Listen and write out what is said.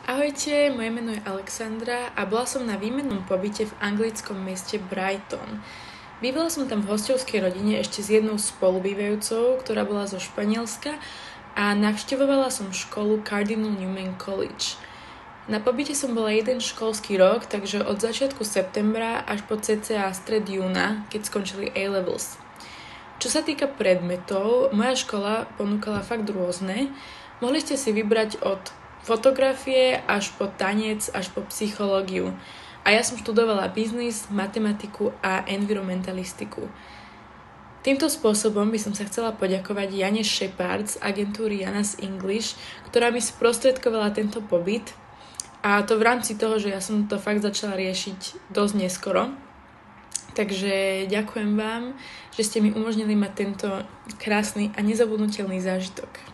Ahojte, moje meno je Alexandra a bola som na výmennom pobyte v anglickom meste Brighton. Bývala som tam v hostovskej rodine ešte s jednou spolubývajúcou, ktorá bola zo Španielska a navštevovala som školu Cardinal Newman College. Na pobyte som bola jeden školský rok, takže od začiatku septembra až po cca stred júna, keď skončili A-levels. Čo sa týka predmetov, moja škola ponúkala fakt rôzne. Mohli ste si vybrať od fotografie až po tanec, až po psychológiu. A ja som študovala biznis, matematiku a environmentalistiku. Týmto spôsobom by som sa chcela poďakovať Jane Shepard z agentúry Jana's English, ktorá mi sprostredkovala tento pobyt. A to v rámci toho, že ja som to fakt začala riešiť dosť neskoro. Takže ďakujem vám, že ste mi umožnili mať tento krásny a nezabudnutelný zážitok.